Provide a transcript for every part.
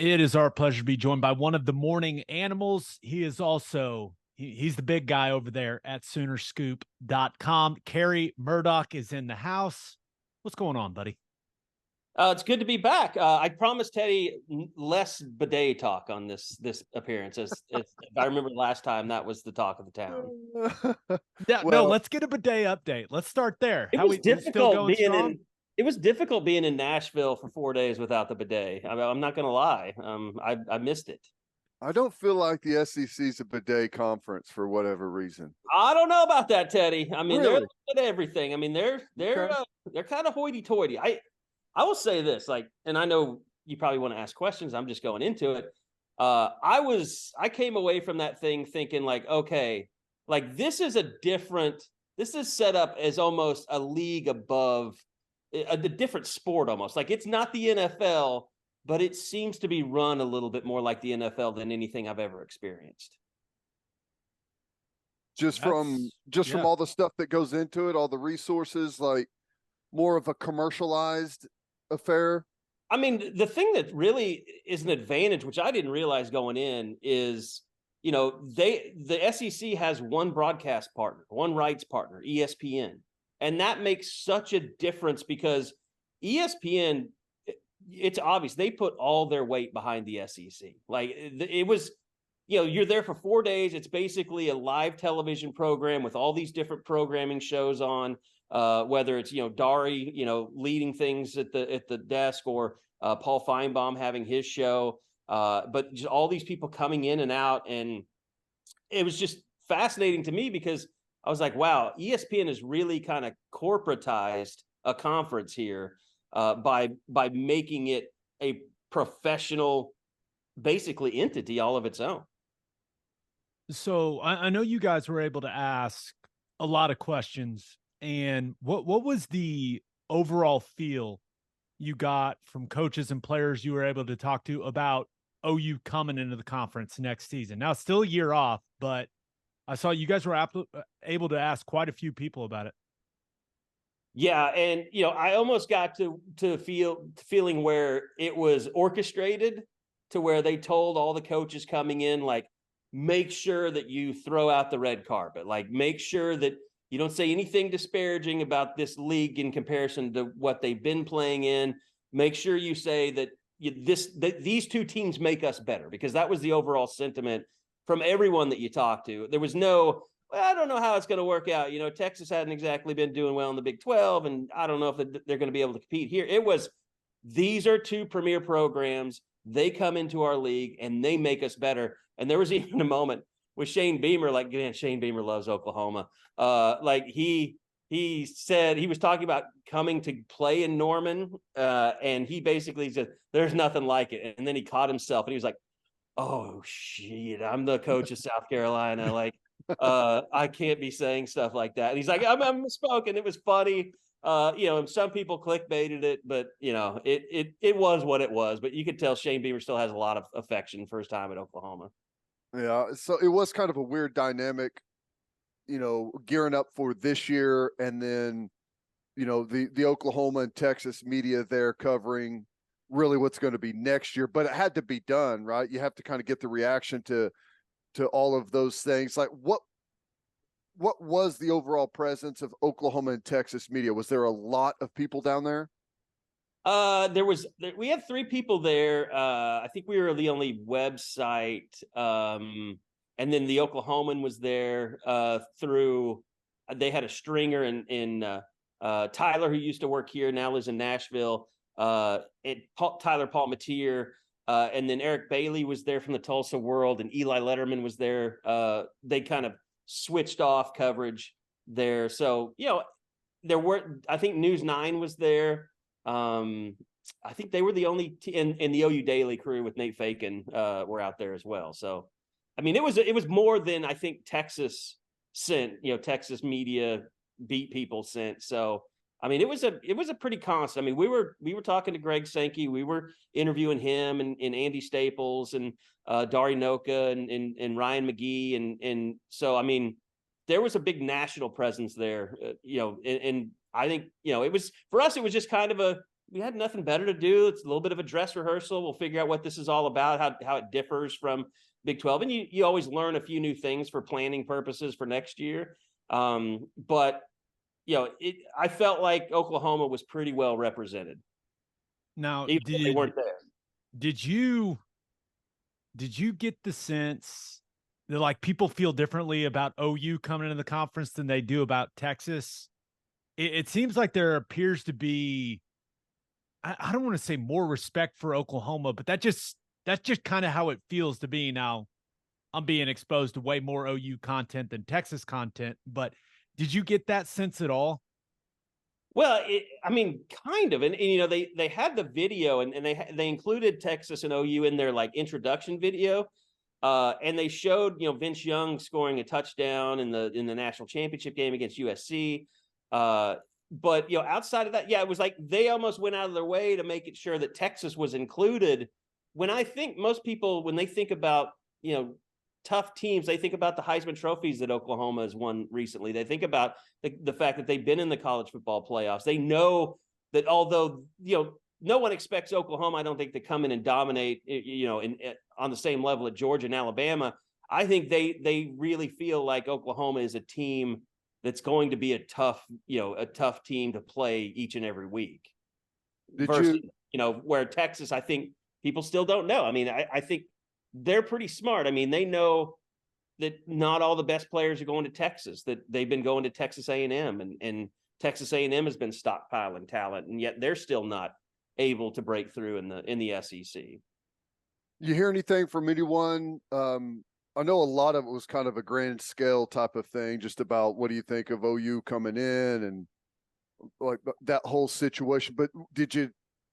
It is our pleasure to be joined by one of the morning animals. He is also he's the big guy over there at Soonerscoop.com. Carey Murdock is in the house. What's going on, buddy? It's good to be back. I promised Teddy less bidet talk on this appearance. If I remember last time, that was the talk of the town. Yeah, no, Well, let's get a bidet update. Let's start there. It How was we still difficult going being strong? in. It was difficult being in Nashville for 4 days without the bidet. I'm not going to lie. I missed it. I don't feel like the SEC's a bidet conference for whatever reason. I don't know about that, Teddy. I mean, Really? they're at everything. I mean, they're kind of hoity-toity. I will say this, and I know you probably want to ask questions. I'm just going into it. I came away from that thing thinking okay, this is set up as almost a league above a different sport almost. Like it's not the NFL, but it seems to be run a little bit more like the NFL than anything I've ever experienced. From all the stuff that goes into it, all the resources, like more of a commercialized affair. I mean, the thing that really is an advantage, which I didn't realize going in, is the SEC has one broadcast partner, one rights partner, ESPN, and that makes such a difference because ESPN, it's obvious they put all their weight behind the SEC. Like it was, you're there for 4 days. It's basically a live television program with all these different programming shows on. Whether it's Dari leading things at the desk or Paul Feinbaum having his show, but just all these people coming in and out, and it was just fascinating to me because I was like, wow, ESPN has really kind of corporatized a conference here by making it a professional, basically entity all of its own. So I know you guys were able to ask a lot of questions. And what was the overall feel you got from coaches and players you were able to talk to about OU coming into the conference next season? Now, it's still a year off, but I saw you guys were able to ask quite a few people about it. Yeah, and I almost got to feeling where it was orchestrated to where they told all the coaches coming in, like, make sure that you throw out the red carpet, like make sure that you don't say anything disparaging about this league in comparison to what they've been playing in. Make sure you say that these two teams make us better, because that was the overall sentiment from everyone that you talked to. There was no, well, I don't know how it's going to work out. Texas hadn't exactly been doing well in the Big 12, and I don't know if they're going to be able to compete here. It was, these are two premier programs. They come into our league and they make us better. And there was even a moment with Shane Beamer, like, man, Shane Beamer loves Oklahoma. He said he was talking about coming to play in Norman, and he basically said, there's nothing like it. And then he caught himself and he was like, oh, shit, I'm the coach of South Carolina. Like, I can't be saying stuff like that. And he's like, I'm misspoken. It was funny. And some people clickbaited it, but, it was what it was. But you could tell Shane Beamer still has a lot of affection for his time at Oklahoma. Yeah, so it was kind of a weird dynamic, gearing up for this year, and then, the Oklahoma and Texas media there covering really what's going to be next year. But it had to be done, right? You have to kind of get the reaction to all of those things. Like, what was the overall presence of Oklahoma and Texas media? Was there a lot of people down there? We had 3 people there. I think we were the only website. And then the Oklahoman was there they had a stringer in Tyler, who used to work here, now lives in Nashville. Tyler Palmatier. And then Eric Bailey was there from the Tulsa World, and Eli Letterman was there. They kind of switched off coverage there. So, I think News 9 was there. I think they were the only in the OU Daily crew with Nate Fakin were out there as well. So, I mean, it was more than I think Texas sent, Texas media beat people sent. So, I mean, it was a pretty constant. I mean, we were talking to Greg Sankey, we were interviewing him and Andy Staples and Dari Noka and Ryan McGee. And so, I mean, there was a big national presence there, and I think, it was, for us, it was just kind of we had nothing better to do. It's a little bit of a dress rehearsal. We'll figure out what this is all about, how it differs from Big 12. And you always learn a few new things for planning purposes for next year. But I felt like Oklahoma was pretty well represented. Now, even though they weren't there. Did you get the sense that like people feel differently about OU coming into the conference than they do about Texas? It seems like there appears to be, I don't want to say more respect for Oklahoma, but that's just kind of how it feels to me now. I'm being exposed to way more OU content than Texas content, but did you get that sense at all? Well, kind of, and they had the video, and they included Texas and OU in their like introduction video, and they showed Vince Young scoring a touchdown in the national championship game against USC. But outside of that, it was like they almost went out of their way to make it sure that Texas was included. When I think most people, when they think about tough teams, they think about the Heisman trophies that Oklahoma has won recently. They think about the fact that they've been in the college football playoffs. They know that although no one expects Oklahoma, I don't think, to come in and dominate on the same level at Georgia and Alabama. I think they really feel like Oklahoma is a team that's going to be a tough team to play each and every week. Versus, where Texas, I think people still don't know. I mean, I think they're pretty smart. I mean, they know that not all the best players are going to Texas, that they've been going to Texas A&M, and Texas A&M has been stockpiling talent, and yet they're still not able to break through in the SEC. You hear anything from anyone? I know a lot of it was kind of a grand scale type of thing, just about what do you think of OU coming in and like that whole situation. But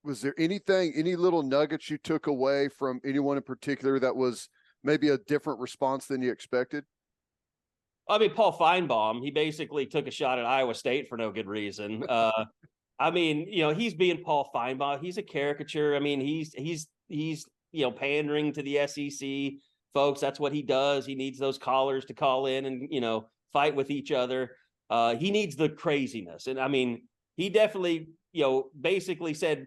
was there anything, any little nuggets you took away from anyone in particular that was maybe a different response than you expected? I mean, Paul Feinbaum, he basically took a shot at Iowa State for no good reason. I mean, he's being Paul Feinbaum. He's a caricature. I mean, he's pandering to the SEC folks. That's what he does. He needs those callers to call in and, fight with each other. He needs the craziness. And I mean, he definitely, basically said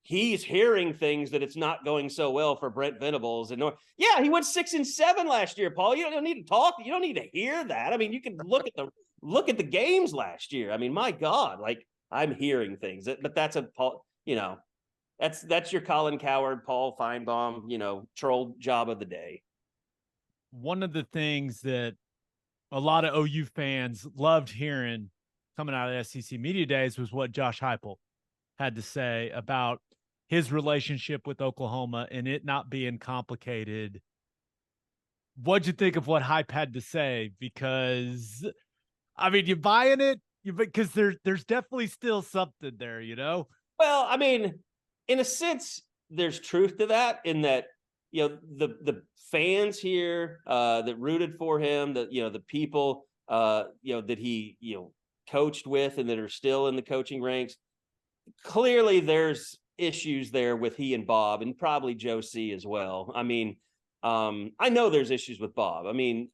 he's hearing things that it's not going so well for Brent Venables. And yeah, he went 6-7 last year, Paul. You don't need to talk. You don't need to hear that. I mean, you can look at the games last year. I mean, my God, like I'm hearing things, but that's that's your Colin Cowherd, Paul Feinbaum, troll job of the day. One of the things that a lot of OU fans loved hearing coming out of SEC Media Days was what Josh Heupel had to say about his relationship with Oklahoma and it not being complicated. What'd you think of what Hype had to say? Because, I mean, you buying it? Because there's definitely still something there, Well, I mean, in a sense, there's truth to that, in that, the fans here that rooted for him, that, the people, that he, coached with and that are still in the coaching ranks, clearly there's issues there with he and Bob, and probably Joe C as well. I mean, I know there's issues with Bob. I mean,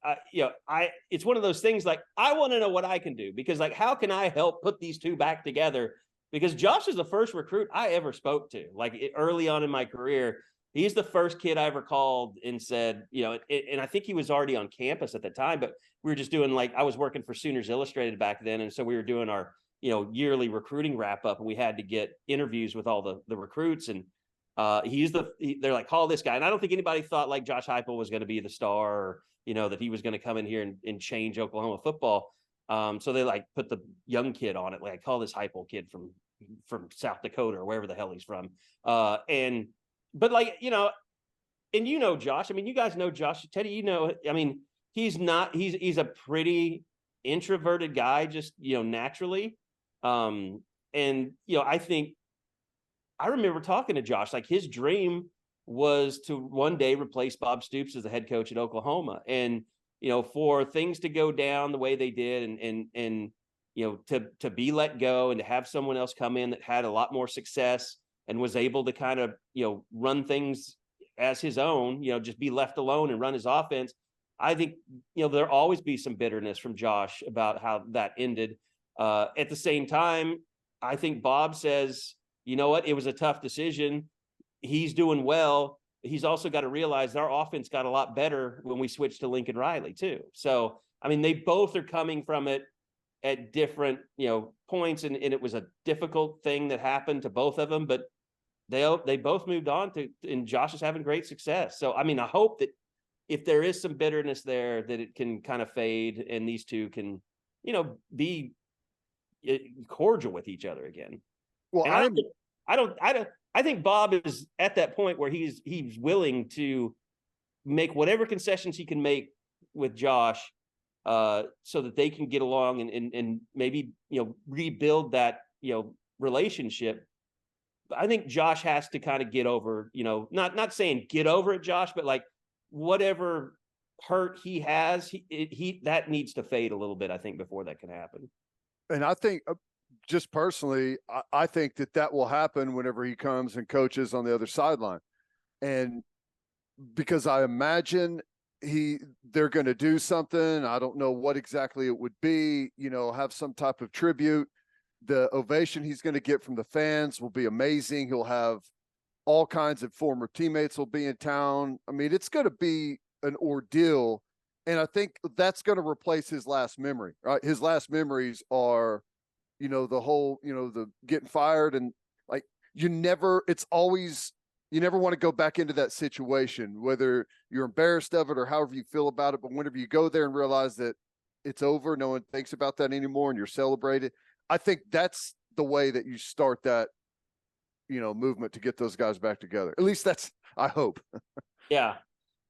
it's one of those things, like, I want to know what I can do, because like, how can I help put these two back together? Because Josh is the first recruit I ever spoke to, like early on in my career. He's the first kid I ever called and said, and I think he was already on campus at the time, but we were just doing, like, I was working for Sooners Illustrated back then. And so we were doing our, yearly recruiting wrap up, and we had to get interviews with all the recruits. And they're like, call this guy. And I don't think anybody thought like Josh Heupel was going to be the star, or, that he was going to come in here and change Oklahoma football. So they like put the young kid on it. Like, call this Heupel kid from South Dakota or wherever the hell he's from. But like, and Josh, I mean, you guys know Josh, Teddy, I mean, he's a pretty introverted guy, just, naturally. And, I think I remember talking to Josh, like his dream was to one day replace Bob Stoops as the head coach at Oklahoma. And, for things to go down the way they did, and to be let go and to have someone else come in that had a lot more success and was able to kind of, run things as his own, just be left alone and run his offense. I think, there'll always be some bitterness from Josh about how that ended. At the same time, I think Bob says, you know what? It was a tough decision. He's doing well. He's also got to realize our offense got a lot better when we switched to Lincoln Riley too. So, I mean, they both are coming from it at different, points. And it was a difficult thing that happened to both of them, but they both moved on and Josh is having great success. So, I mean, I hope that if there is some bitterness there, that it can kind of fade and these two can, be cordial with each other again. Well, I think Bob is at that point where he's willing to make whatever concessions he can make with Josh, so that they can get along and maybe, rebuild that, relationship. I think Josh has to kind of get over, not saying get over it, Josh, but like whatever hurt he has, he that needs to fade a little bit, I think, before that can happen. And I think, just personally, I think that will happen whenever he comes and coaches on the other sideline. And because I imagine they're going to do something. I don't know what exactly it would be, have some type of tribute. The ovation he's going to get from the fans will be amazing. He'll have all kinds of former teammates will be in town. I mean, it's going to be an ordeal. And I think that's going to replace his last memory, right? His last memories are, the whole, the getting fired and like, you never want to go back into that situation, whether you're embarrassed of it or however you feel about it. But whenever you go there and realize that it's over, no one thinks about that anymore and you're celebrated. I think that's the way that you start that, movement to get those guys back together. At least that's, I hope. Yeah.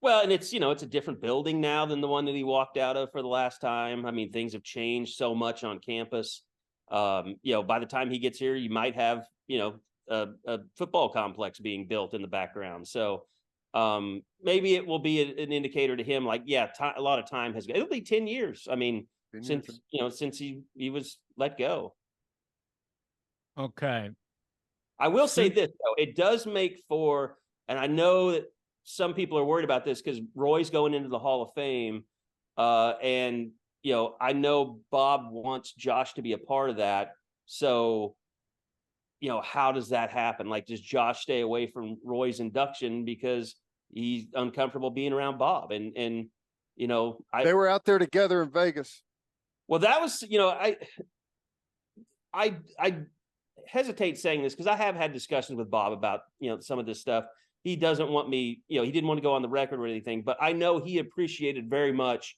Well, and it's, it's a different building now than the one that he walked out of for the last time. I mean, things have changed so much on campus. By the time he gets here, you might have, a football complex being built in the background. So maybe it will be an indicator to him, like, a lot of time it'll be 10 years. I mean, since he was let go. Okay. I will say this, though. It does make for, and I know that some people are worried about this because Roy's going into the Hall of Fame. And, I know Bob wants Josh to be a part of that. So, how does that happen? Like, does Josh stay away from Roy's induction because he's uncomfortable being around Bob? And they were out there together in Vegas. Well, that was, I hesitate saying this because I have had discussions with Bob about, some of this stuff. He doesn't want me, he didn't want to go on the record or anything, but I know he appreciated very much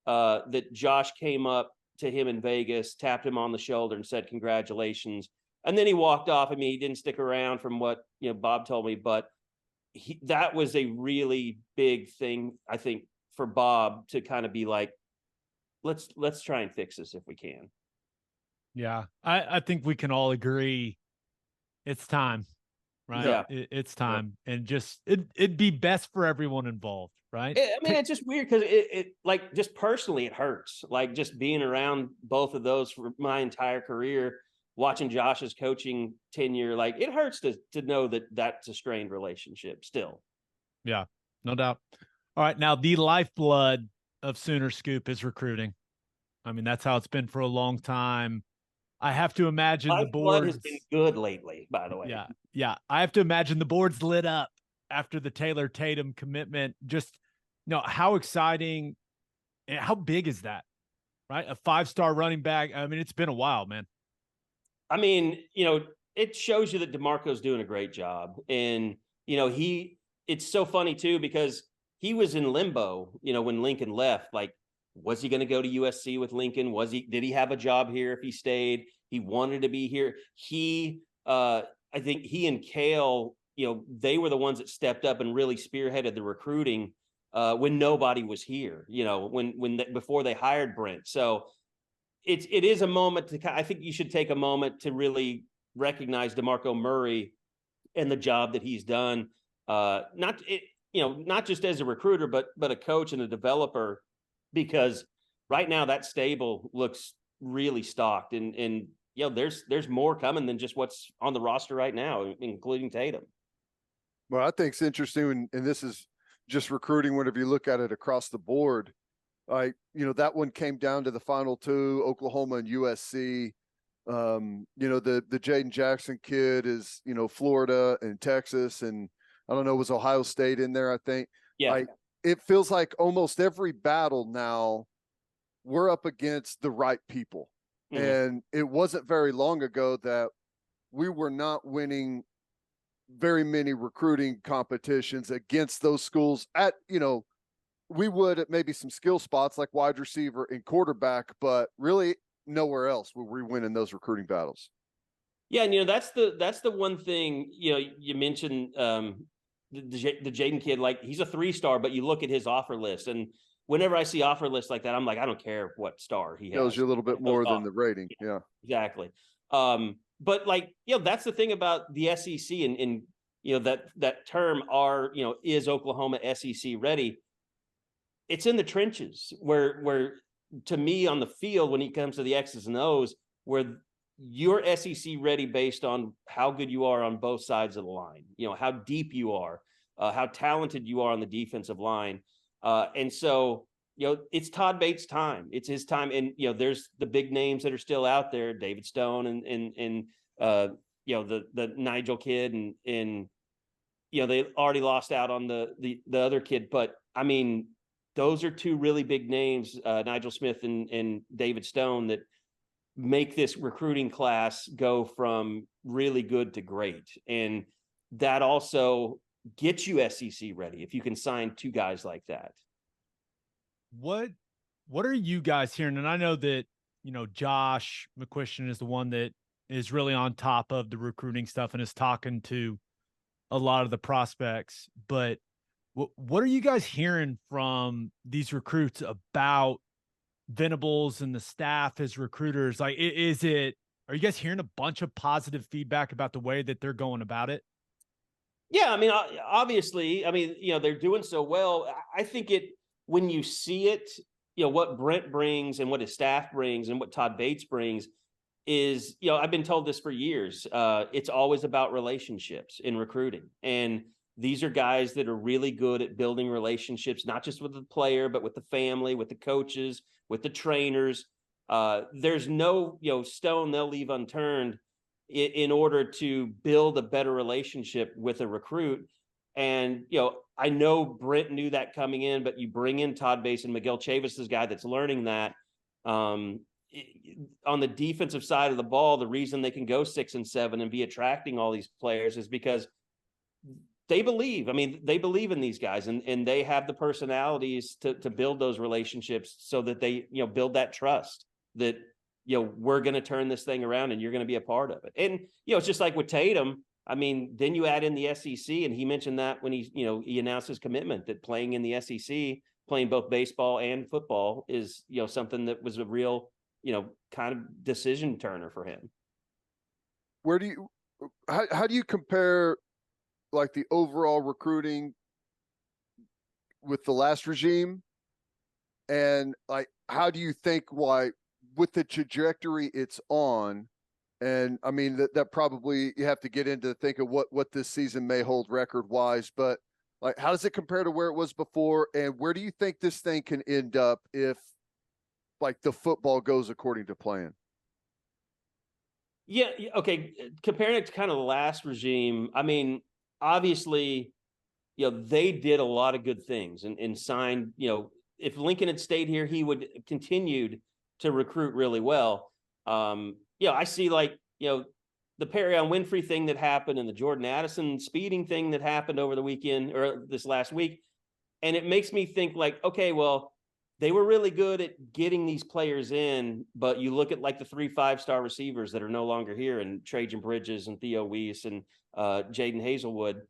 that Josh came up to him in Vegas, tapped him on the shoulder and said, congratulations. And then he walked off. I mean, he didn't stick around from what, Bob told me, but that was a really big thing, I think, for Bob to kind of be like, let's try and fix this if we can. Yeah. I think we can all agree it's time, right? Yeah. It's time. Yeah. And just, it'd be best for everyone involved, right? I mean, it's just weird because it like, just personally, it hurts. Like, just being around both of those for my entire career, watching Josh's coaching tenure, like, it hurts to know that that's a strained relationship still. Yeah, no doubt. All right. Now, the lifeblood of Sooner Scoop is recruiting. I mean, that's how it's been for a long time. I have to imagine the board has been good lately, by the way. Yeah. Yeah. I have to imagine the board's lit up after the Taylor Tatum commitment. Just, how exciting and how big is that, right? A 5-star running back. I mean, it's been a while, man. I mean, it shows you that DeMarco's doing a great job. And, it's so funny too, because he was in limbo, when Lincoln left. Like, was he going to go to USC with Lincoln? Did he have a job here if he stayed? He wanted to be here. I think he and Cale, they were the ones that stepped up and really spearheaded the recruiting when nobody was here, before they hired Brent. So it is a moment I think you should take a moment to really recognize DeMarco Murray and the job that he's done. Not just as a recruiter, but a coach and a developer, because right now that stable looks really stocked and there's more coming than just what's on the roster right now, including Tatum. Well, I think it's interesting, and this is just recruiting whenever you look at it across the board. That one came down to the final two, Oklahoma and USC. The Jaden Jackson kid is, Florida and Texas, and I don't know, was Ohio State in there, I think. Yeah. It feels like almost every battle now we're up against the right people. Mm-hmm. And it wasn't very long ago that we were not winning very many recruiting competitions against those schools at, we would at maybe some skill spots like wide receiver and quarterback, but really nowhere else were we winning those recruiting battles. Yeah, and that's the one thing, you mentioned the Jaden kid, like he's a 3-star, but you look at his offer list, and whenever I see offer lists like that, I'm like, I don't care what star he has. Tells you a little bit more than the rating. Yeah, exactly. But that's the thing about the SEC and that term is Oklahoma SEC ready. It's in the trenches where to me on the field, when it comes to the X's and O's, where you're SEC ready based on how good you are on both sides of the line, how deep you are, how talented you are on the defensive line. And so, it's Todd Bates' time. It's his time. And, there's the big names that are still out there, David Stone and the Nigel kid and they already lost out on the other kid. But I mean, those are two really big names, Nigel Smith and David Stone, that make this recruiting class go from really good to great. And that also gets you SEC ready if you can sign two guys like that. What are you guys hearing? And I know that, Josh McCuistion is the one that is really on top of the recruiting stuff and is talking to a lot of the prospects, but what are you guys hearing from these recruits about Venables and the staff as recruiters? Like, are you guys hearing a bunch of positive feedback about the way that they're going about it? Yeah. I mean, obviously, they're doing so well. I think when you see it, what Brent brings and what his staff brings and what Todd Bates brings is, I've been told this for years. It's always about relationships in recruiting. And these are guys that are really good at building relationships, not just with the player, but with the family, with the coaches, with the trainers. There's no, stone they'll leave unturned in order to build a better relationship with a recruit. And, I know Brent knew that coming in, but you bring in Todd Bates and Miguel Chavis, this guy that's learning that. On the defensive side of the ball, the reason they can go 6-7 and be attracting all these players is because they believe. They believe in these guys, and they have the personalities to build those relationships so that they, build that trust that, we're going to turn this thing around and you're going to be a part of it. And, it's just like with Tatum. Then you add in the SEC, and he mentioned that when he announced his commitment that playing in the SEC, playing both baseball and football is, something that was a real, kind of decision turner for him. How do you compare like the overall recruiting with the last regime, and like how do you think why with the trajectory it's on? And that probably you have to get into think of what this season may hold record wise, but like how does it compare to where it was before, and where do you think this thing can end up if like the football goes according to plan? Yeah. Okay. Comparing it to kind of the last regime, obviously, they did a lot of good things and signed, if Lincoln had stayed here, he would have continued to recruit really well. I see the Perrion Winfrey thing that happened and the Jordan Addison speeding thing that happened over the weekend or this last week. And it makes me think okay, well, they were really good at getting these players in, but you look at the 3 5-star receivers that are no longer here, and Trajan Bridges and Theo Weiss and Jaden Hazelwood.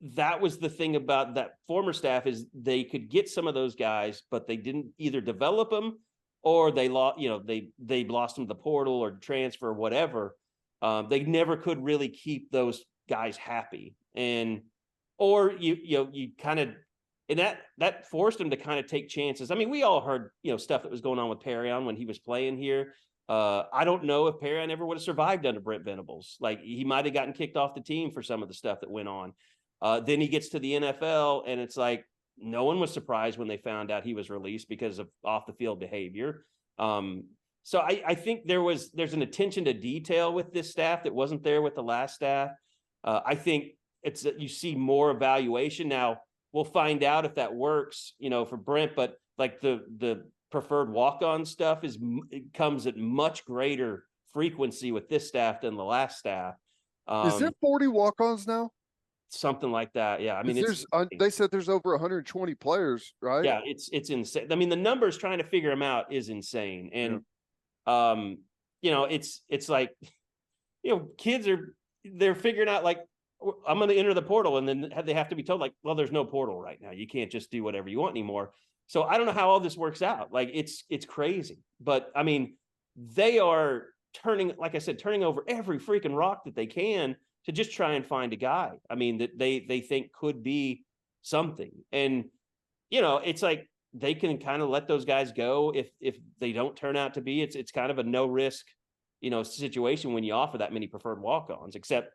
That was the thing about that former staff, is they could get some of those guys, but they didn't either develop them or they lost, they lost them to the portal or transfer or whatever. They never could really keep those guys happy. Or you kind of, and that forced him to kind of take chances. We all heard, stuff that was going on with Perrion when he was playing here. I don't know if Perrion ever would have survived under Brent Venables. He might have gotten kicked off the team for some of the stuff that went on. Then he gets to the NFL, and it's no one was surprised when they found out he was released because of off the field behavior. So I think there's an attention to detail with this staff that wasn't there with the last staff. I think it's that you see more evaluation. Now we'll find out if that works, for Brent, but like the preferred walk-on stuff it comes at much greater frequency with this staff than the last staff. Is there 40 walk-ons now? Something like that. Yeah. I mean, they said there's over 120 players, right? Yeah, it's insane. I mean, the numbers trying to figure them out is insane. And, it's like, kids they're figuring out like, I'm going to enter the portal. And then they have to be told like, well, there's no portal right now. You can't just do whatever you want anymore. So I don't know how all this works out. Like it's crazy, but I mean, they are turning over every freaking rock that they can to just try and find a guy. I mean, that they think could be something. And, it's like they can kind of let those guys go if they don't turn out to be. It's kind of a no risk, situation when you offer that many preferred walk-ons, except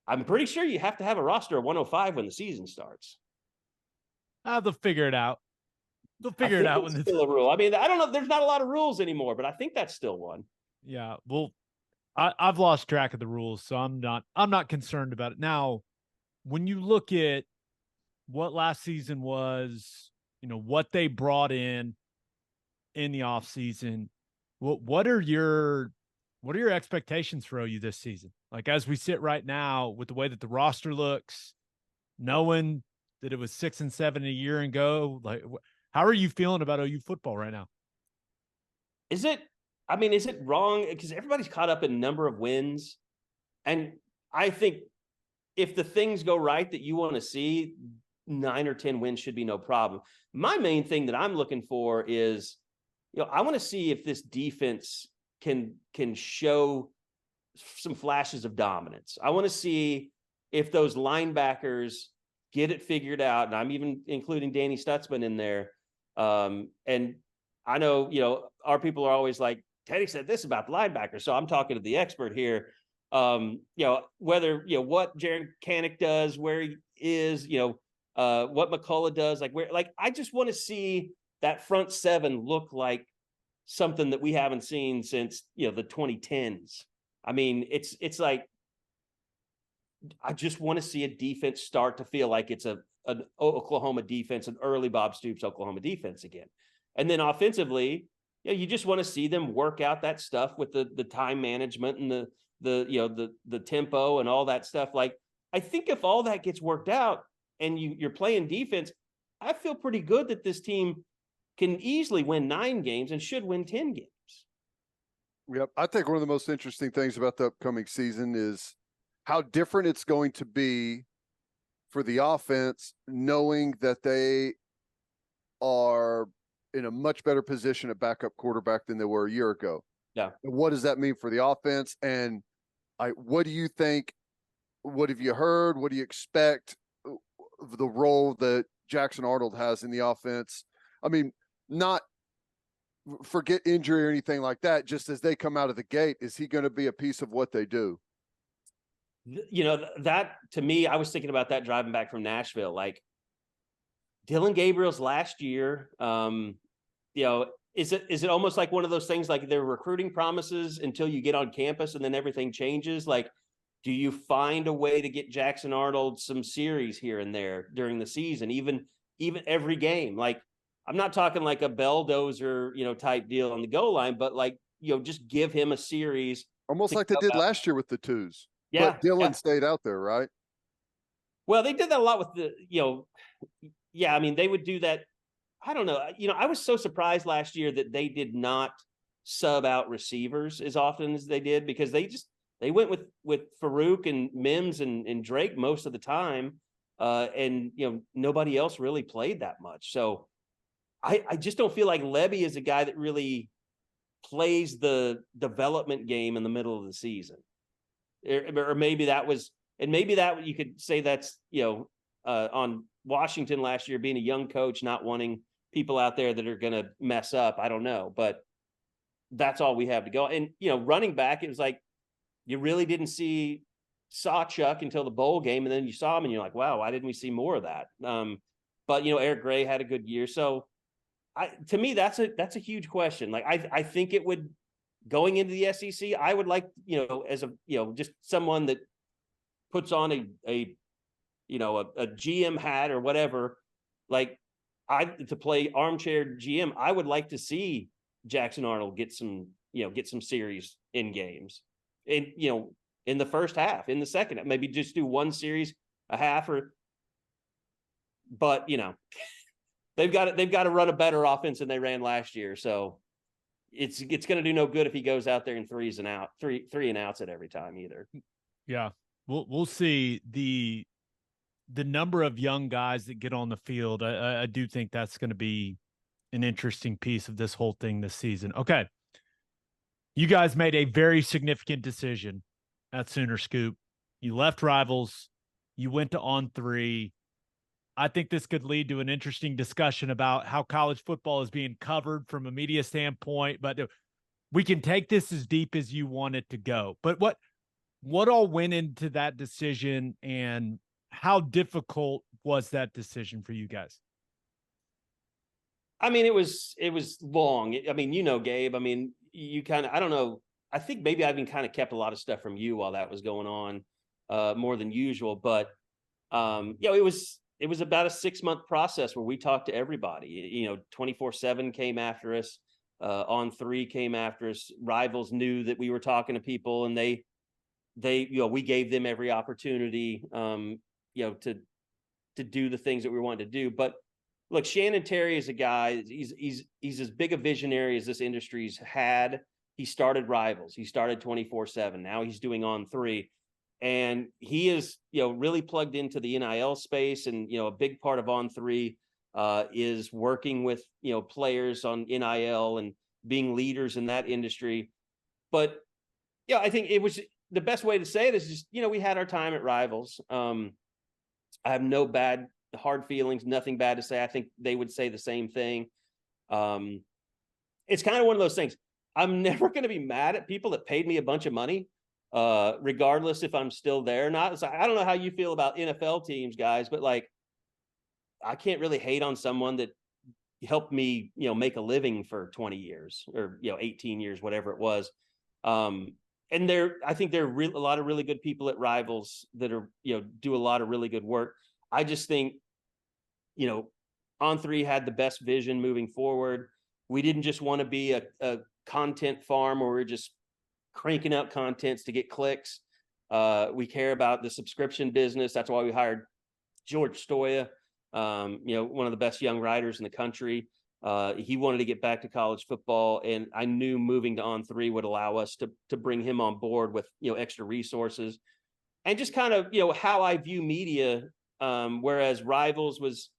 I'm pretty sure you have to have a roster of 105 when the season starts. They'll figure it out. They'll figure it out when it's still a rule. I mean, I don't know. There's not a lot of rules anymore, but I think that's still one. Yeah. Well, I've lost track of the rules, so I'm not concerned about it. Now, when you look at what last season was, what they brought in the offseason, what are your expectations for OU this season? Like as we sit right now with the way that the roster looks, knowing that it was 6 and 7 a year ago, like how are you feeling about OU football right now? Is it wrong? Because everybody's caught up in number of wins. And I think if the things go right that you want to see, 9 or 10 wins should be no problem. My main thing that I'm looking for is, I want to see if this defense can show some flashes of dominance. I want to see if those linebackers get it figured out. And I'm even including Danny Stutzman in there. And I know, our people are always like, Teddy said this about the linebacker. So I'm talking to the expert here. Whether, what Jaron Canick does, where he is, what McCullough does, I just want to see that front seven look like something that we haven't seen since, the 2010s. I mean, it's like, I just want to see a defense start to feel like it's an Oklahoma defense, an early Bob Stoops Oklahoma defense again. And then offensively, you just want to see them work out that stuff with the time management and the tempo and all that stuff. Like, I think if all that gets worked out and you're playing defense, I feel pretty good that this team can easily win 9 games and should win 10 games. Yep. I think one of the most interesting things about the upcoming season is how different it's going to be for the offense, knowing that they are in a much better position at backup quarterback than they were a year ago. Yeah. And what does that mean for the offense? And what do you think? What have you heard? What do you expect of the role that Jackson Arnold has in the offense? I mean, not forget injury or anything like that. Just as they come out of the gate, is he going to be a piece of what they do? That to me, I was thinking about that driving back from Nashville. Like Dylan Gabriel's last year, is it almost like one of those things like they're recruiting promises until you get on campus and then everything changes? Like, do you find a way to get Jackson Arnold some series here and there during the season, even every game? Like, I'm not talking like a belldozer, type deal on the goal line, but like, just give him a series. Almost like they did last year with the twos. Yeah. But Dylan stayed out there, right? Well, they did that a lot with I mean, they would do that. I don't know. I was so surprised last year that they did not sub out receivers as often as they did, because they went with Farouk and Mims and Drake most of the time. And nobody else really played that much. So I just don't feel like Lebby is a guy that really plays the development game in the middle of the season. Or maybe that you could say that's, on Washington last year, being a young coach, not wanting people out there that are going to mess up. I don't know, but that's all we have to go. And, running back, it was like, you really didn't saw Chuck until the bowl game. And then you saw him and you're like, wow, why didn't we see more of that? But Eric Gray had a good year. So to me, that's a huge question. Like, I think it would going into the SEC, I would like, as a, just someone that puts on a GM hat or whatever, like to play armchair GM, I would like to see Jackson Arnold get some series in games, and in the first half, in the second, maybe just do one series a half, but they've got to run a better offense than they ran last year. So it's going to do no good if he goes out there and three and outs at every time either. Yeah. We'll see the number of young guys that get on the field. I do think that's going to be an interesting piece of this whole thing this season. Okay. You guys made a very significant decision at Sooner Scoop. You left Rivals. You went to On3. I think this could lead to an interesting discussion about how college football is being covered from a media standpoint, but we can take this as deep as you want it to go. But what all went into that decision, and how difficult was that decision for you guys? I mean, it was long. I mean, Gabe, I mean, you kind of, I don't know. I think maybe I even kind of kept a lot of stuff from you while that was going on, more than usual. But, it was about a 6-month process where we talked to everybody. 24/7 came after us. On3 came after us. Rivals knew that we were talking to people, and they we gave them every opportunity, to do the things that we wanted to do. But look, Shannon Terry is a guy. He's as big a visionary as this industry's had. He started Rivals. He started 24/7. Now he's doing On3. And he is, really plugged into the NIL space. And, a big part of On3 is working with, players on NIL and being leaders in that industry. But, I think it was the best way to say it is just, we had our time at Rivals. I have no hard feelings, nothing bad to say. I think they would say the same thing. It's kind of one of those things. I'm never going to be mad at people that paid me a bunch of money, regardless if I'm still there or not. So I don't know how you feel about NFL teams, guys, but like, I can't really hate on someone that helped me, make a living for 20 years or, 18 years, whatever it was. And I think there are a lot of really good people at Rivals that are, do a lot of really good work. I just think, On3 had the best vision moving forward. We didn't just want to be a content farm where we're just cranking out contents to get clicks. We care about the subscription business. That's why we hired George Stoya, one of the best young writers in the country. He wanted to get back to college football, and I knew moving to On3 would allow us to bring him on board with, extra resources and just kind of, how I view media. Whereas Rivals was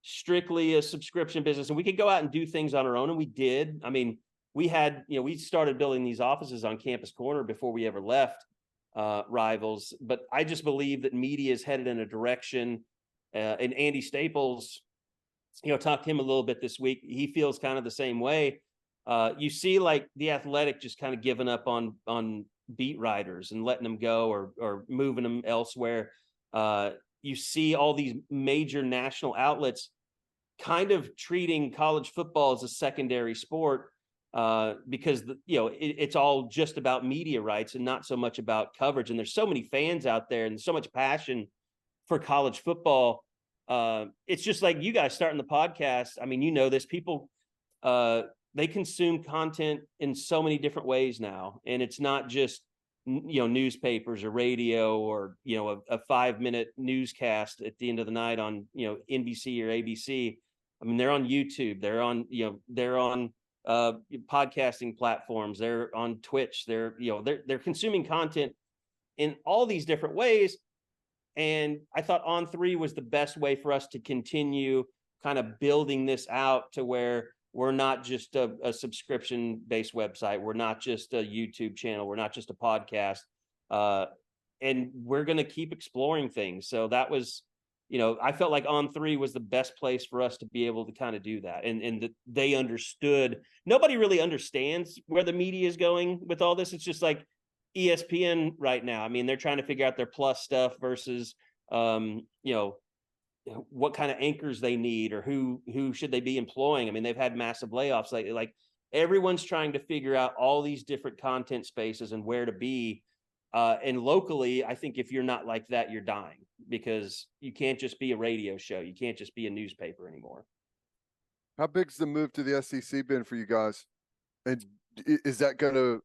strictly a subscription business, and we could go out and do things on our own. And we did. I mean, we had, we started building these offices on Campus Corner before we ever left Rivals. But I just believe that media is headed in a direction, and Andy Staples, talked to him a little bit this week. He feels kind of the same way. You see like The Athletic just kind of giving up on beat writers and letting them go or moving them elsewhere. You see all these major national outlets kind of treating college football as a secondary sport, because it's all just about media rights and not so much about coverage. And there's so many fans out there and so much passion for college football. It's just like you guys starting the podcast. I mean, this people, they consume content in so many different ways now. And it's not just, newspapers or radio or, a 5-minute newscast at the end of the night on, NBC or ABC. I mean, they're on YouTube, they're on podcasting platforms, they're on Twitch, they're consuming content in all these different ways. And I thought On3 was the best way for us to continue kind of building this out to where we're not just a subscription-based website. We're not just a YouTube channel. We're not just a podcast. And we're going to keep exploring things. So that was, I felt like On3 was the best place for us to be able to kind of do that. And they understood. Nobody really understands where the media is going with all this. It's just like ESPN right now. I mean, they're trying to figure out their plus stuff versus, what kind of anchors they need or who should they be employing. I mean, they've had massive layoffs. Like everyone's trying to figure out all these different content spaces and where to be. And locally, I think if you're not like that, you're dying, because you can't just be a radio show. You can't just be a newspaper anymore. How big's the move to the SEC been for you guys? And is that going to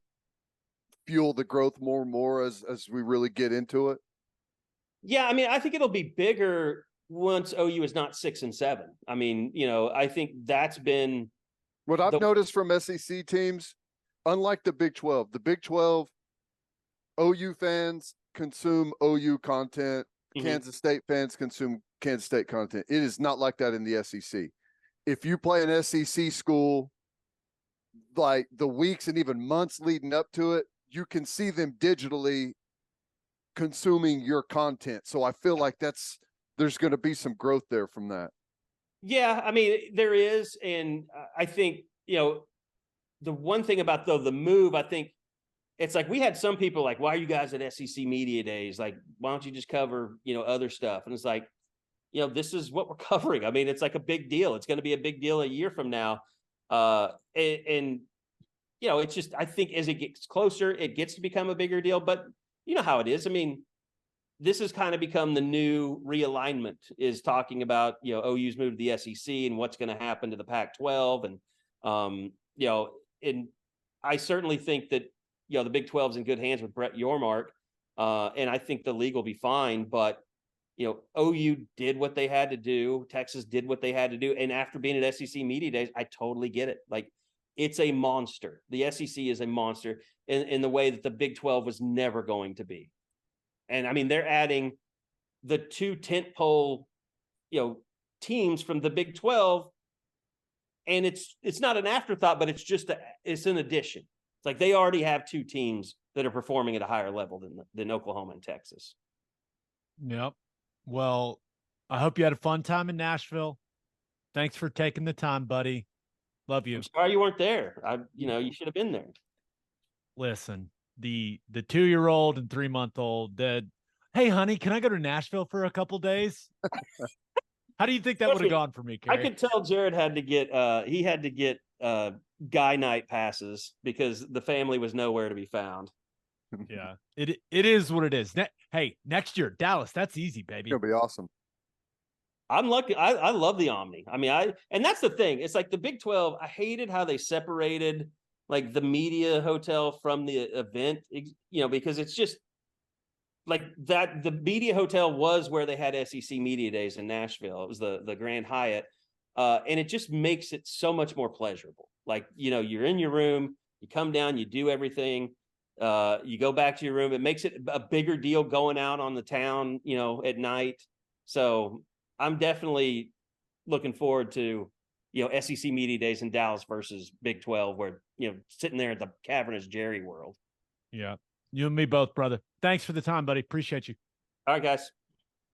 fuel the growth more and more as we really get into it? Yeah, I mean, I think it'll be bigger once OU is not 6 and 7. I mean, I think that's been what I've noticed from SEC teams. Unlike the Big 12, the Big 12 OU fans consume OU content. Kansas State fans consume Kansas State content. It is not like that in the SEC. If you play an SEC school, like the weeks and even months leading up to it, you can see them digitally consuming your content. So I feel like there's going to be some growth there from that. Yeah, I mean, there is. And I think, the one thing about the move, I think it's like, we had some people like, why are you guys at SEC Media Days? Like, why don't you just cover, other stuff? And it's like, this is what we're covering. I mean, it's like a big deal. It's going to be a big deal a year from now. It's just, I think as it gets closer, it gets to become a bigger deal. But you know how it is. I mean, this has kind of become the new realignment, is talking about, OU's move to the SEC and what's going to happen to the Pac-12. And, and I certainly think that, the Big 12's in good hands with Brett Yormark. And I think the league will be fine. But, OU did what they had to do. Texas did what they had to do. And after being at SEC Media Days, I totally get it. Like, it's a monster. The SEC is a monster in the way that the Big 12 was never going to be. And I mean, they're adding the 2 tentpole, teams from the Big 12. And it's not an afterthought, but it's an addition. It's like they already have 2 teams that are performing at a higher level than Oklahoma and Texas. Yep. Well, I hope you had a fun time in Nashville. Thanks for taking the time, buddy. Love you. I'm sorry you weren't there. You should have been there. Listen, the 2-year-old and 3-month-old did. Hey, honey, can I go to Nashville for a couple days? How do you think that would have gone for me, Carey? I could tell Jared had to get guy night passes because the family was nowhere to be found. Yeah, it is what it is. Hey, next year, Dallas, that's easy, baby. It'll be awesome. I'm lucky. I love the Omni. I mean, and that's the thing. It's like the Big 12. I hated how they separated like the media hotel from the event, because it's just like that. The media hotel was where they had SEC Media Days in Nashville. It was the Grand Hyatt. And it just makes it so much more pleasurable. Like, you're in your room, you come down, you do everything. You go back to your room. It makes it a bigger deal going out on the town, at night. So I'm definitely looking forward to, SEC Media Days in Dallas versus Big 12, where, sitting there at the cavernous Jerry world. Yeah. You and me both, brother. Thanks for the time, buddy. Appreciate you. All right, guys.